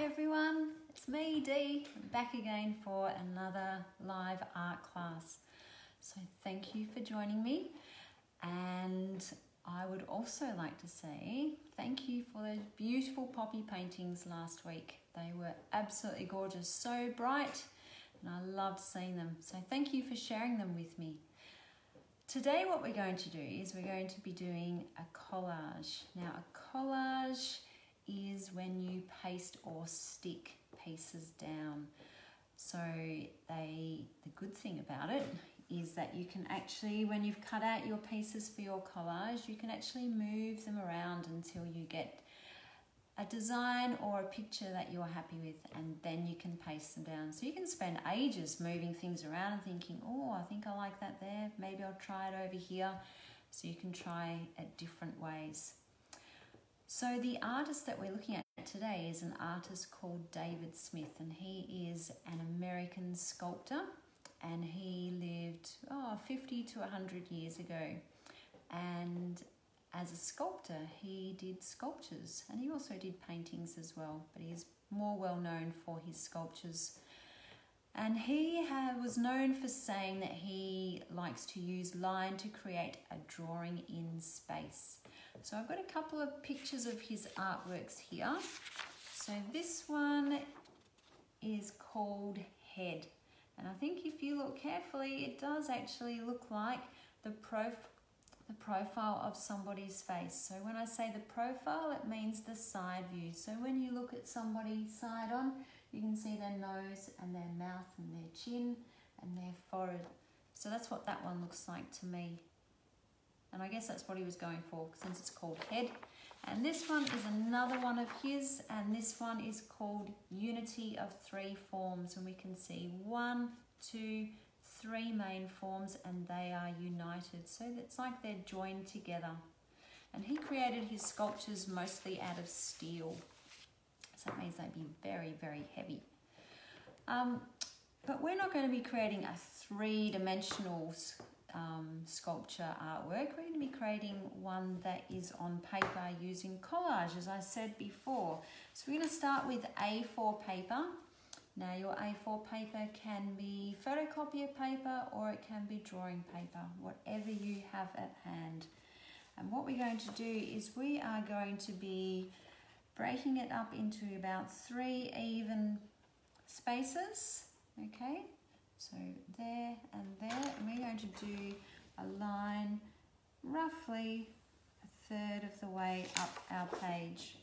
Hi everyone, it's me Dee, I'm back again for another live art class. So thank you for joining me, and I would also like to say thank you for those beautiful poppy paintings last week. They were absolutely gorgeous, so bright, and I loved seeing them. So thank you for sharing them with me. Today what we're going to do is we're going to be doing a collage. Now a collage is when you paste or stick pieces down. So the good thing about it is that you can actually, when you've cut out your pieces for your collage, you can actually move them around until you get a design or a picture that you're happy with, and then you can paste them down. So you can spend ages moving things around and thinking, oh, I think I like that there, maybe I'll try it over here. So you can try it different ways. So the artist that we're looking at today is an artist called David Smith, and he is an American sculptor, and he lived 50 to 100 years ago. And as a sculptor, he did sculptures, and he also did paintings as well, but he's more well known for his sculptures. And he was known for saying that he likes to use line to create a drawing in space. So I've got a couple of pictures of his artworks here. So this one is called Head. And I think if you look carefully, it does actually look like the profile of somebody's face. So when I say the profile, it means the side view. So when you look at somebody side on, you can see their nose and their mouth and their chin and their forehead. So that's what that one looks like to me. And I guess that's what he was going for, since it's called Head. And this one is another one of his, and this one is called Unity of Three Forms. And we can see 1, 2, 3 main forms, and they are united. So it's like they're joined together. And he created his sculptures mostly out of steel. So that means they'd be very, very heavy. But we're not going to be creating a three-dimensional sculpture artwork. We're going to be creating one that is on paper using collage, as I said before. So we're going to start with A4 paper. Now your A4 paper can be photocopier paper or it can be drawing paper, whatever you have at hand. And what we're going to do is we are going to be breaking it up into about 3 even spaces, okay? So there and there, and we're going to do a line roughly 1/3 of the way up our page.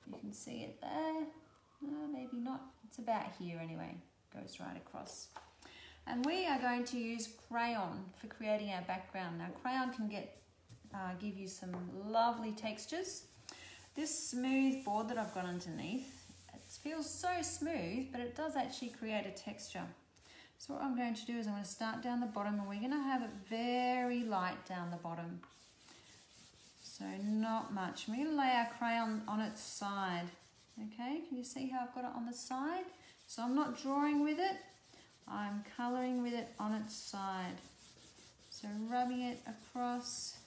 You can see it there, maybe not, it's about here anyway, goes right across. And we are going to use crayon for creating our background. Now crayon can give you some lovely textures. This smooth board that I've got underneath, it feels so smooth, but it does actually create a texture. So what I'm going to do is I'm going to start down the bottom, and we're going to have it very light down the bottom. So not much. We're going to lay our crayon on its side. Okay, can you see how I've got it on the side? So I'm not drawing with it, I'm colouring with it on its side. So rubbing it across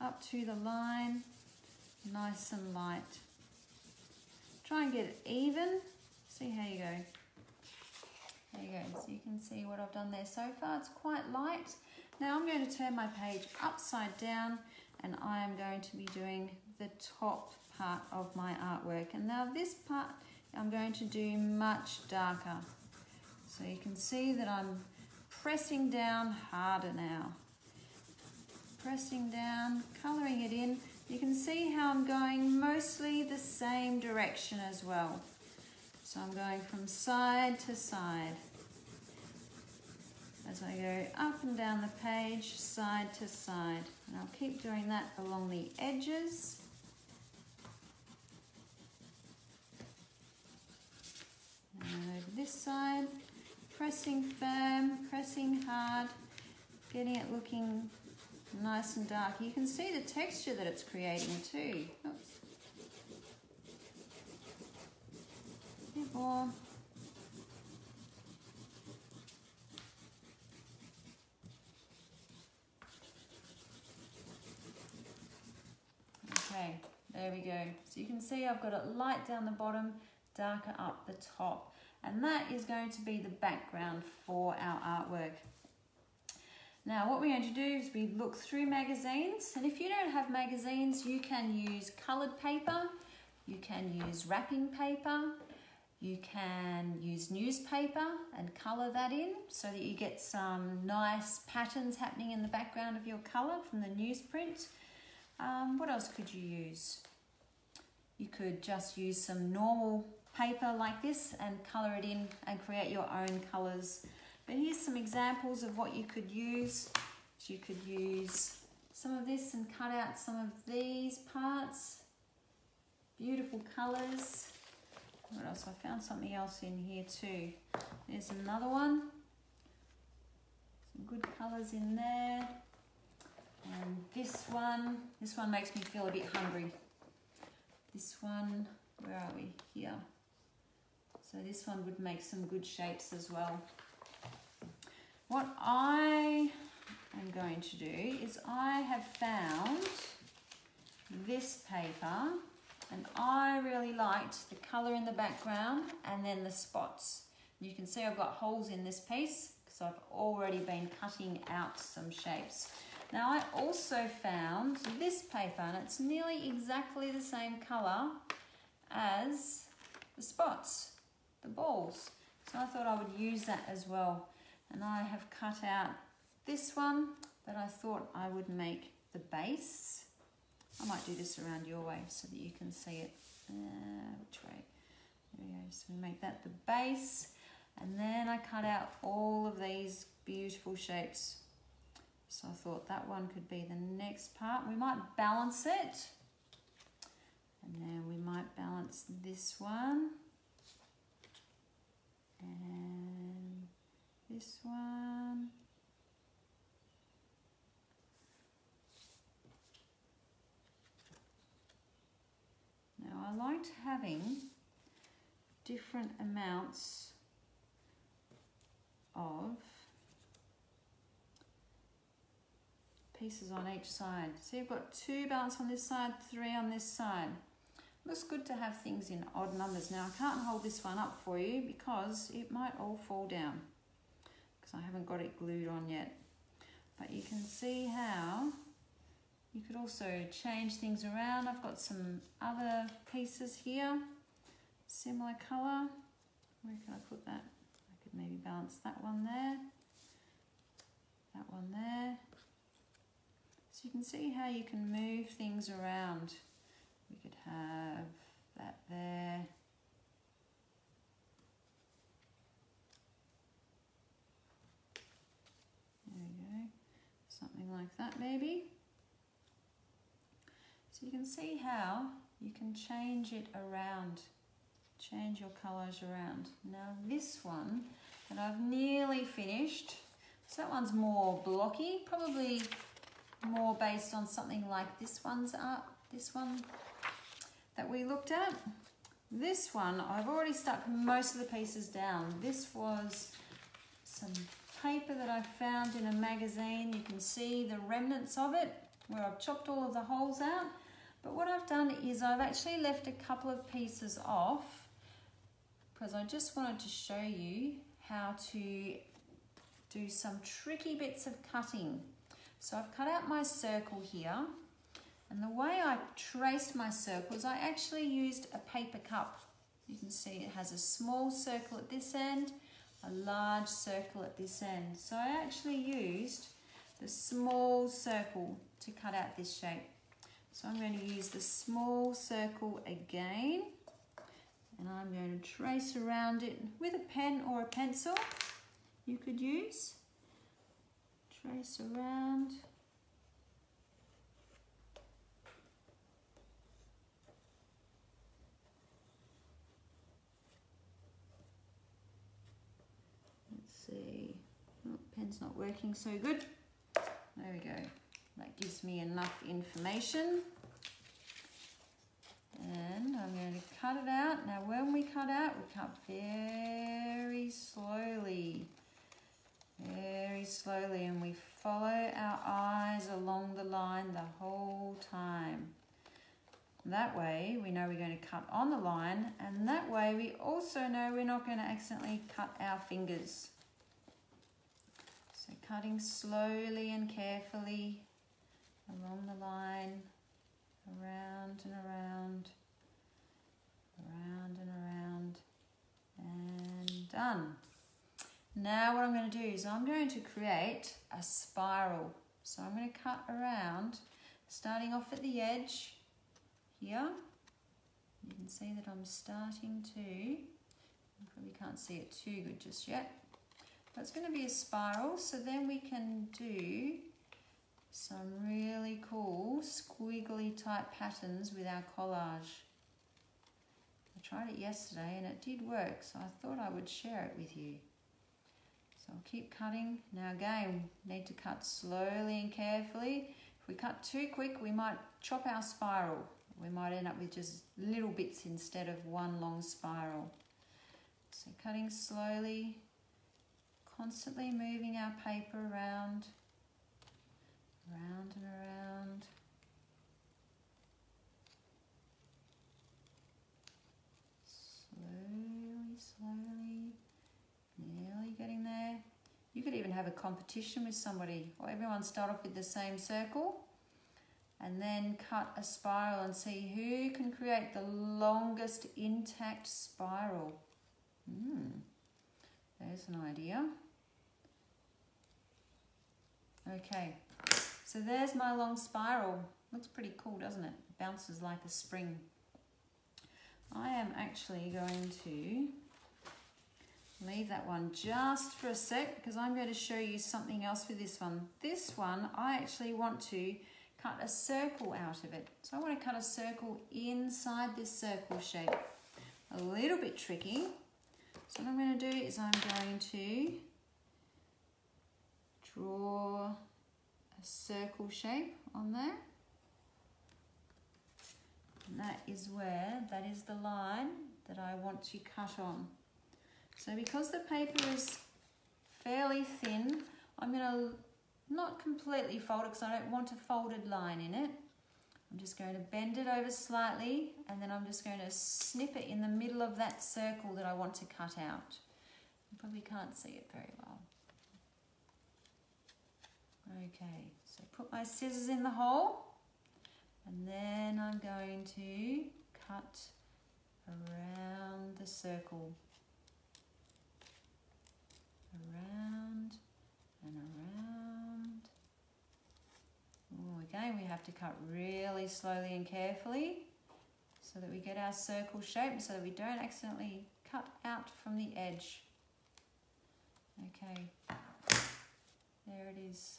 up to the line, nice and light. Try and get it even. See how you go. There you go, so you can see what I've done there so far. It's quite light. Now I'm going to turn my page upside down, and I am going to be doing the top part of my artwork. And now this part I'm going to do much darker. So you can see that I'm pressing down harder now. Pressing down, colouring it in. You can see how I'm going mostly the same direction as well. So I'm going from side to side as I go up and down the page, side to side. And I'll keep doing that along the edges. And over this side, pressing firm, pressing hard, getting it looking nice and dark. You can see the texture that it's creating too. Oops. A bit more. Okay, there we go. So you can see I've got it light down the bottom, darker up the top. And that is going to be the background for our artwork. Now what we're going to do is we look through magazines, and if you don't have magazines, you can use coloured paper, you can use wrapping paper, you can use newspaper and colour that in so that you get some nice patterns happening in the background of your colour from the newsprint. What else could you use? You could just use some normal paper like this and colour it in and create your own colours. But here's some examples of what you could use. So you could use some of this and cut out some of these parts. Beautiful colours. What else? I found something else in here too. There's another one. Some good colours in there. And this one makes me feel a bit hungry. This one, where are we? Here. So this one would make some good shapes as well. What I am going to do is I have found this paper, and I really liked the colour in the background and then the spots. You can see I've got holes in this piece because I've already been cutting out some shapes. Now I also found this paper, and it's nearly exactly the same colour as the spots, the balls. So I thought I would use that as well. And I have cut out this one that I thought I would make the base. I might do this around your way so that you can see it. Which way? There we go. So we make that the base. And then I cut out all of these beautiful shapes. So I thought that one could be the next part. We might balance it. And then we might balance this one. And this one. Now I liked having different amounts of pieces on each side. See, I've got 2 balanced on this side, 3 on this side. Looks good to have things in odd numbers. Now I can't hold this one up for you because it might all fall down because I haven't got it glued on yet. But you can see how you could also change things around. I've got some other pieces here, similar colour. Where can I put that? I could maybe balance that one there, that one there. So you can see how you can move things around. We could have that there. There we go. Something like that maybe. So you can see how you can change it around, change your collage around. Now this one that I've nearly finished, so that one's more blocky, probably more based on something like this one's up, this one that we looked at. This one, I've already stuck most of the pieces down. This was some paper that I found in a magazine. You can see the remnants of it where I've chopped all of the holes out. But what I've done is I've actually left a couple of pieces off because I just wanted to show you how to do some tricky bits of cutting. So I've cut out my circle here, and the way I traced my circles, I actually used a paper cup. You can see it has a small circle at this end, a large circle at this end. So I actually used the small circle to cut out this shape. So I'm going to use the small circle again, and I'm going to trace around it with a pen or a pencil you could use. Trace around. Let's see. Oh, pen's not working so good. There we go. That gives me enough information. And I'm going to cut it out. Now when we cut out, we cut very slowly. Very slowly, and we follow our eyes along the line the whole time. That way we know we're going to cut on the line, and that way we also know we're not going to accidentally cut our fingers. So cutting slowly and carefully along the line, around and around, around and around, and done. Now what I'm going to do is I'm going to create a spiral. So I'm going to cut around, starting off at the edge here. You can see that I'm starting to, you probably can't see it too good just yet, but it's going to be a spiral, so then we can do some really cool squiggly type patterns with our collage. I tried it yesterday and it did work, so I thought I would share it with you. So I'll keep cutting. Now again, we need to cut slowly and carefully. If we cut too quick, we might chop our spiral. We might end up with just little bits instead of one long spiral. So cutting slowly, constantly moving our paper around, around and around. Slowly, slowly. Nearly getting there. You could even have a competition with somebody, or everyone start off with the same circle and then cut a spiral and see who can create the longest intact spiral. There's an idea. Okay, so there's my long spiral. Looks pretty cool, doesn't it? It bounces like a spring. I am actually going to leave that one just for a sec because I'm going to show you something else with this one. This one, I actually want to cut a circle out of it. So I want to cut a circle inside this circle shape. A little bit tricky. So what I'm going to do is I'm going to draw a circle shape on there. And that is the line that I want to cut on. So because the paper is fairly thin, I'm going to not completely fold it because I don't want a folded line in it. I'm just going to bend it over slightly and then I'm just going to snip it in the middle of that circle that I want to cut out. You probably can't see it very well. Okay, so put my scissors in the hole and then I'm going to cut around the circle. Around and around. Again, we have to cut really slowly and carefully so that we get our circle shape, so that we don't accidentally cut out from the edge. Okay, there it is.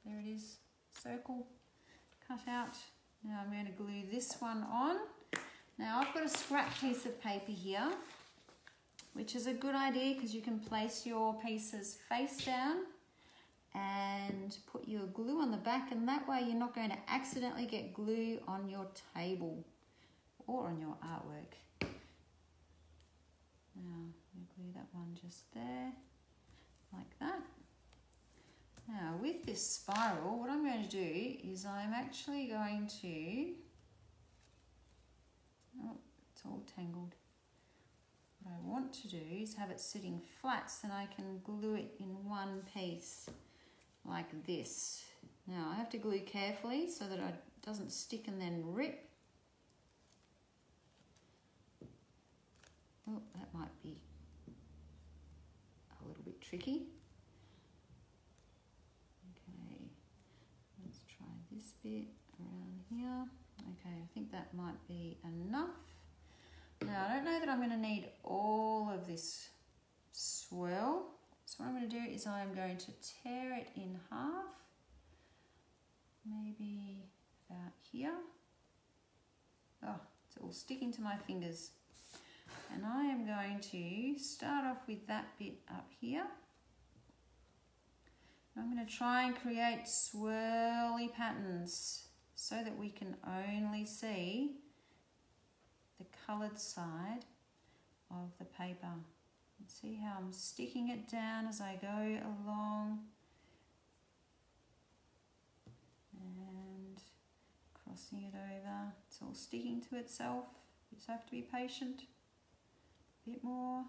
There it is. Circle cut out. Now I'm going to glue this one on. Now I've got a scrap piece of paper here, which is a good idea because you can place your pieces face down and put your glue on the back, and that way you're not going to accidentally get glue on your table or on your artwork. Now I'm going to glue that one just there, like that. Now with this spiral, what I'm going to do is I'm actually going to, oh, it's all tangled. What I want to do is have it sitting flat so then I can glue it in one piece like this. Now I have to glue carefully so that it doesn't stick and then rip. Oh, that might be a little bit tricky. Okay, let's try this bit around here. Okay, I think that might be enough. Now, I don't know that I'm going to need all of this swirl. So what I'm going to do is I'm going to tear it in half, maybe about here. Oh, it's all sticking to my fingers. And I am going to start off with that bit up here. I'm going to try and create swirly patterns so that we can only see the coloured side of the paper. See how I'm sticking it down as I go along and crossing it over. It's all sticking to itself. You just have to be patient. A bit more.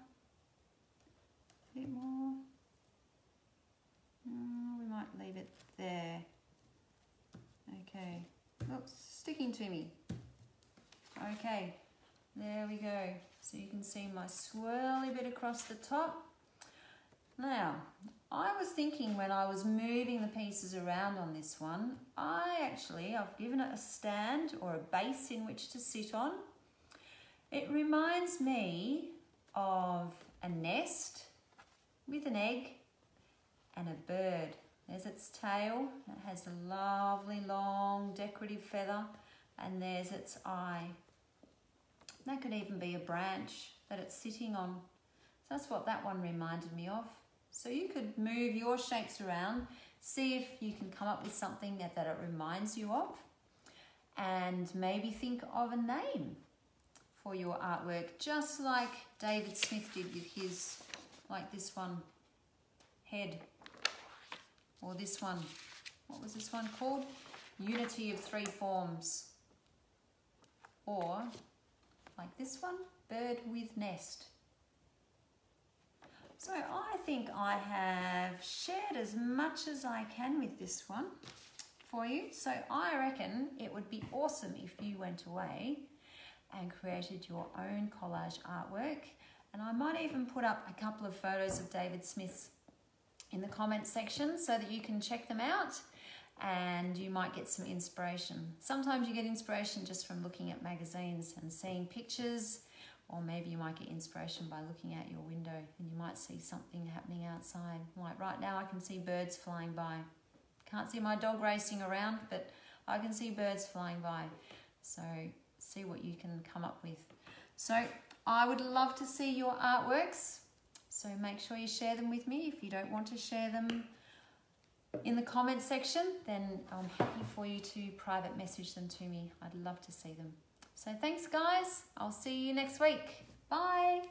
A bit more. We might leave it there. Okay. Oops, sticking to me. Okay, there we go. So you can see my swirly bit across the top. Now, I was thinking when I was moving the pieces around on this one, I've given it a stand or a base in which to sit on. It reminds me of a nest with an egg and a bird. There's its tail. It has a lovely long decorative feather, and there's its eye. That could even be a branch that it's sitting on. So that's what that one reminded me of. So you could move your shapes around, see if you can come up with something that it reminds you of, and maybe think of a name for your artwork, just like David Smith did with his, like this one, head, or this one, what was this one called? Unity of Three Forms, or like this one, bird with nest. So I think I have shared as much as I can with this one for you. So I reckon it would be awesome if you went away and created your own collage artwork. And I might even put up a couple of photos of David Smith's in the comment section so that you can check them out and you might get some inspiration. Sometimes you get inspiration just from looking at magazines and seeing pictures, or maybe you might get inspiration by looking out your window and you might see something happening outside. Like right now I can see birds flying by. Can't see my dog racing around, but I can see birds flying by. So see what you can come up with. So I would love to see your artworks. So make sure you share them with me. If you don't want to share them in the comment section, then I'm happy for you to private message them to me. I'd love to see them. So thanks guys. I'll see you next week. Bye.